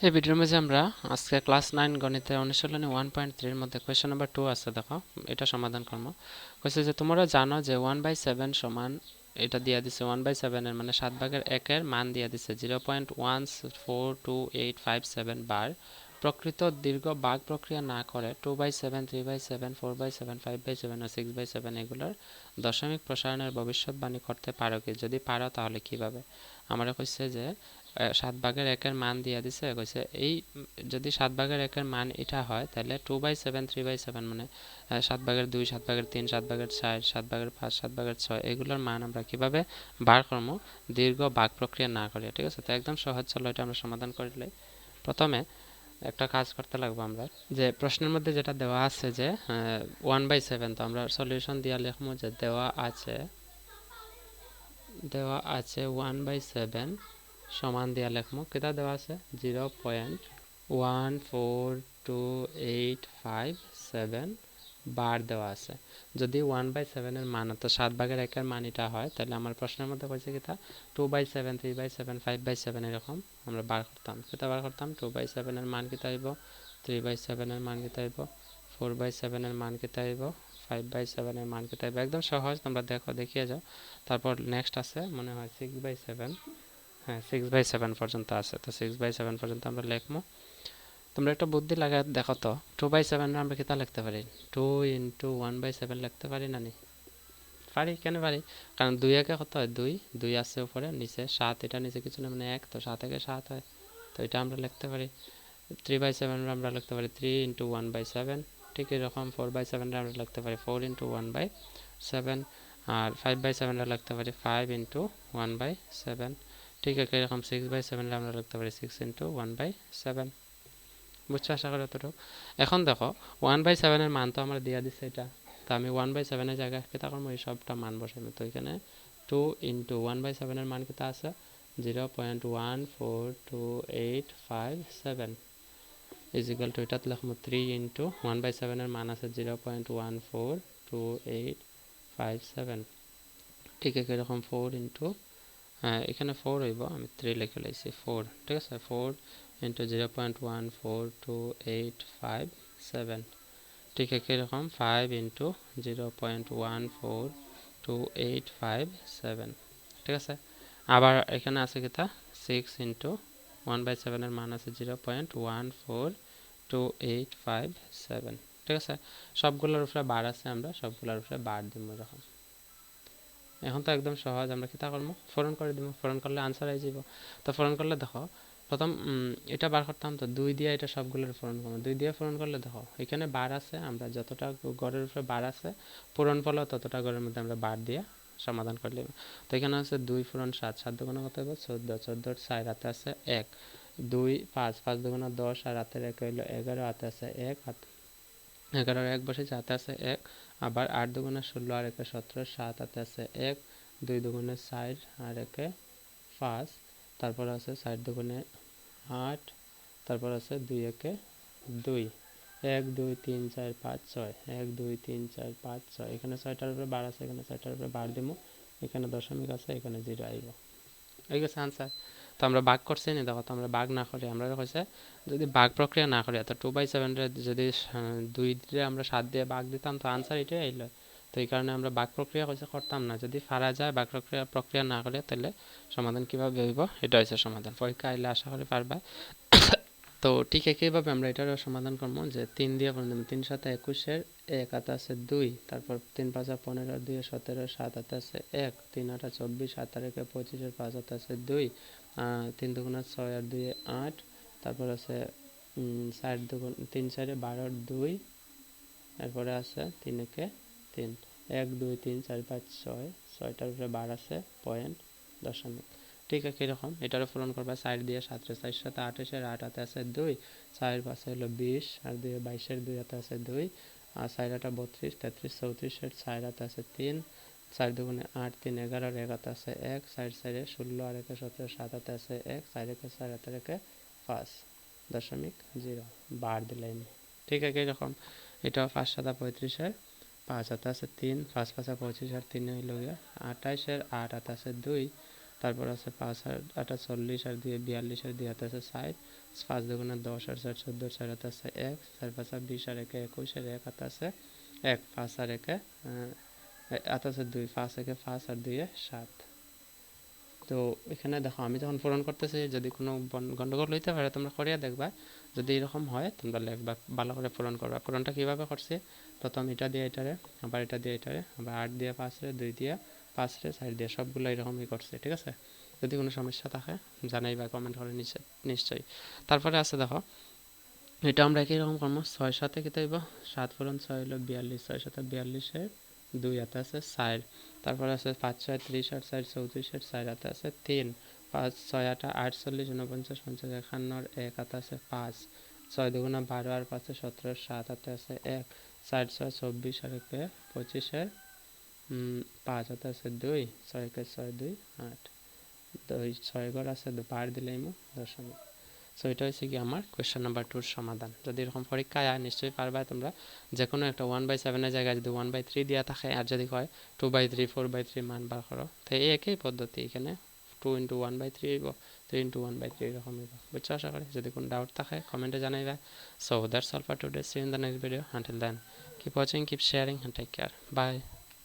এই ভিডিওর মাঝে আমরা আজকে ক্লাস 9 গণিতের অনুশীলনী 1.3 এর মধ্যে কোয়েশ্চেন নাম্বার 2 আছে, দেখো এটা সমাধান করব। কইছে যে তোমরা জানো যে 1/7 সমান, এটা দিয়ে দিছে 1/7 এর মানে 7 ভাগের 1 এর মান দিয়ে দিছে 0.142857 বার। প্রকৃত দীর্ঘ ভাগ প্রক্রিয়া না করে 2/7, 3/7, 4/7, 5/7 আর 6/7 এগুলোর দশমিক প্রসারণের ভবিষ্যৎবাণী করতে পারো কি? যদি পারো তাহলে কিভাবে? আমরা কইছে যে 7 ভাগের 1 এর মান দিয়ে দিছে, কইছে এই যদি 7 ভাগের 1 এর মান এটা হয় তাহলে 2/7, 3/7 মানে 7 ভাগের 2, 7 ভাগের 3, 7 ভাগের 4, 7 ভাগের 5, 7 ভাগের 6 এগুলোর মান আমরা কিভাবে বার করব দীর্ঘ ভাগ প্রক্রিয়া না করে। ঠিক আছে, তো একদম সহজ, চলো এটা আমরা সমাধান করলে। প্রথমে একটা কাজ করতে লাগবে আমরা, যে প্রশ্নের মধ্যে যেটা দেওয়া আছে যে 1/7, তো আমরা সলিউশন দিয়ে লিখবো যে দেওয়া আছে 1/7 সমান দিয়া লিখবো, কেটা দেওয়া আছে 0.142857 বার দেওয়া আছে। যদি 1/7 এর মান তো 7 ভাগের 1 এর মান এটা হয়, তাহলে আমার প্রশ্নের মধ্যে কইছে কিটা 2/7, 3/7, 5/7 এরকম আমরা বার করতাম। কেটা বার করতাম 2/7 এর মান কিটা হইব, 3/7 এর মান কিটা হইব, 4/7 এর মান কিটা হইব, 5/7 এর মান কিটা হইব। একদম সহজ, তোমরা দেখো, দেখিয়ে যাও। তারপর নেক্সট আছে মনে হয় 6/7, হ্যাঁ 6/7 পর্যন্ত আছে, তো 6/7 পর্যন্ত আমরা লিখবো। তোমরা একটা বুদ্ধি লাগায় দেখো তো, 2/7 আমরা কিতা লিখতে পারি, 2 ইন্টু 1/7 লিখতে পারি না নি? পারি, কেন পারি? কারণ 2 একে কত হয়, 2 2 আছে উপরে, নিচে 7, এটা নিচে কিছু না মানে 1, তো 7 একে 7 হয়, তো এটা আমরা লিখতে পারি। 3/7 আমরা লিখতে পারি 3 ইন্টু 1/7, ঠিক এরকম 4/7 আমরা লিখতে পারি 4 ইন্টু 1/7, আর 5/7 লিখতে পারি 5 ইন্টু 1/7, ঠিক আছে এরকম 6/7 আমরা লিখতে পারি 6 ইন্টু 1/7। বুঝছো আশা করি অতটুকু। এখন দেখো 1/7 এর মান তো আমার দিয়ে দিচ্ছে এটা, তো আমি 1/7 এর জায়গায় কেটা করবো, এই সবটা মান বসাবো। তো এখানে 2 ইন্টু 1/7 এর মান কেটা আছে 0.142857 ইজ ইকুয়াল টু, এটাতে লিখবো 3 ইন্টু 1/7 এর মান আছে 0.142857, ঠিক আছে এরকম 4 ইন্টু, এখানে 4 হইব, আমি 3 লিখে লাইছি 4, ঠিক আছে 4 ইন্টু 0.142857, ঠিক আছে এরকম 5 ইন্টু 0.142857, ঠিক আছে। আবার এখানে আছে কিতা 6 ইন্টু 1/7 এর মান আছে 0.142857, ঠিক আছে। সবগুলোর উপরে বার আছে, আমরা সবগুলোর উপরে বার দিব এরকম। এখন তো একদম সহজ, আমরা কিতা করবো, ফোরন করে দিব, ফোরন করলে আনসার আই যাব। তো ফোরন করলে দেখো প্রথম এটা বার করতাম, তো 2 দিয়ে এটা সবগুলোর ফোরন করবো, 2 দিয়ে ফোরন করলে দেখো এখানে বার আছে, আমরা যতটা গড়ের উপরে বার আছে পূরণ ফলে ততটা গড়ের মধ্যে আমরা বার দিয়ে সমাধান করলে। তো এখানে আছে 2 পূরণ 7, 7 দুগুণে কত হবে 14, 14 4 হাতে আছে 1, 2 5, 5 দুগুণে 10 আর হাতের 1 হইল 11, হাতে আছে 1, 11 1 বসেছে, হাতে আছে 1, আবার 8 দুগুণে 16 আর 1 17, 7 হাতে আছে 1, 2 দুগুণে 4 আর 1 5, তারপর আছে 4 দুগুণে 8, তারপর আছে 2 1 2, 1 2 3 4 5 6, 1 2 3 4 5 6, এখানে 6টার উপরে বার আছে, এখানে 6টার উপরে বার দিব, এখানে দশমিক আছে, এখানে 0 আইব, এই গেছে আনসার। তো আমরা ভাগ করছি নি, দেখো তো আমরা ভাগ না করি, আমরা কইছে যদি ভাগ প্রক্রিয়া না করি, তো 2/7 যদি 2 দিয়ে আমরা 7 দিয়ে ভাগ দিতাম তো আনসার এটাই আইলো। তো এই কারণে আমরা ভাগ প্রক্রিয়া কইছে করতাম না, যদি পারা যায় ভাগ প্রক্রিয়া না করে তাহলে সমাধান কিভাবে হইব, এটা হচ্ছে সমাধান। পরীক্ষা আইলে আশা করি পারবা। তো ঠিক একইভাবে আমরা এটারও সমাধান করবো, যে 3 দিয়ে করে দেবো, 3 7 21 1 হাতে আছে 2, তারপর 3 5 15, 2 17, 7 হাতে আছে 1, 3 8 24, 7 আর 1 25, 5 হাতে আছে 2, 3 দুগুণে 6 আর 2 8, তারপর আছে 4 দুগুণ 3 4 12 2, এরপরে আছে 3 1 3, 1 2 3 4 5 6, 6টার উপরে বার আছে পয়েন্ট দশমিক, ঠিক আছে এরকম এটারও পূরণ করবা 4 দিয়ে 7 রে 4 7 28 এর 8 হাতে আছে 2, 4 5 হলো 20 আর 2 22 এর 2 হাতে আছে 2, আর 4 8 32 33 34 এর 4 হাতে আছে 3, 4 দুগুণে 8 3 11 আর 1 হাতে আছে 1, 4 4 16 আর 1 17, 7 হাতে আছে 1, 4 1 4 হাতে 1 5 দশমিক 0 বার দিলাম, ঠিক আছে এরকম। এটা 5 7 35 এর 5 হাতে আছে 3, 5 5 25 আর 3 হইল 28 এর 8 হাতে আছে 2, তারপর আছে 5 আর 8 40 আর 2 42 আর 2 হাতে আছে 4, 5 দুগুণে 10 আর 4 14, 4 হাতে আছে 1, 4 5 20 আর 1 21 আর 1 হাতে আছে 1, 5 আর 1 হাতে আছে 2, 5 1 5 আর 2 7। তো এখানে দেখো আমি যখন পূরণ করতেছি যদি কোনো গন্ডগোল হইতে পারে তোমরা করিয়া দেখবা, যদি এরকম হয় তোমরা লিখবা, ভালো করে পূরণ করবা। পূরণটা কীভাবে করছি, প্রথম এটা দিয়ে এটারে, আবার এটা দিয়ে এটারে, আবার 8 দিয়ে 5 রে, 2 দিয়ে 5 রে, 4 দিয়ে, সবগুলো এরকমই করছে। ঠিক আছে, যদি কোনো সমস্যা থাকে জানাইবা কমেন্ট করে নিশ্চয়ই। তারপরে আছে দেখো এটা আমরা একই রকম করবো, 6 সাথে কী হইব, 7 পূরণ 6 হলো 42, 6 সাথে 42 2 হাতে আছে 4, তারপরে আছে 5 6 30 আর 4 34, 4 হাতে আছে 3, 5 6 8 48 49 50 51 1 হাতে আছে 5, 6 দুগুণা 12 আর 5 17, 7 হাতে আছে 1, 4 6 24 আর 1 25, 5 হাতে আছে 2, 6 1 6 2 8, 2 6 ঘর আছে 2 বার দিলেই দশমিক। সো এটা হচ্ছে কি আমার কোয়েশ্চেন নাম্বার 2 সমাধান। যদি এরকম পরীক্ষায় আয় নিশ্চয়ই পারবা তোমরা, যে কোনো একটা 1/7 এর জায়গায় যদি 1/3 দেওয়া থাকে আর যদি কয় 2/3 4/3 মান বার করো, তো এই একই পদ্ধতি, এখানে 2 × 1/3 হইব, 3 × 1/3 এরকম হইব। বুঝছো আশা করি। যদি কোনো ডাউট থাকে কমেন্টে জানাইবা। So that's all for today, see you in the next video, until then keep watching, keep sharing, and take care, by.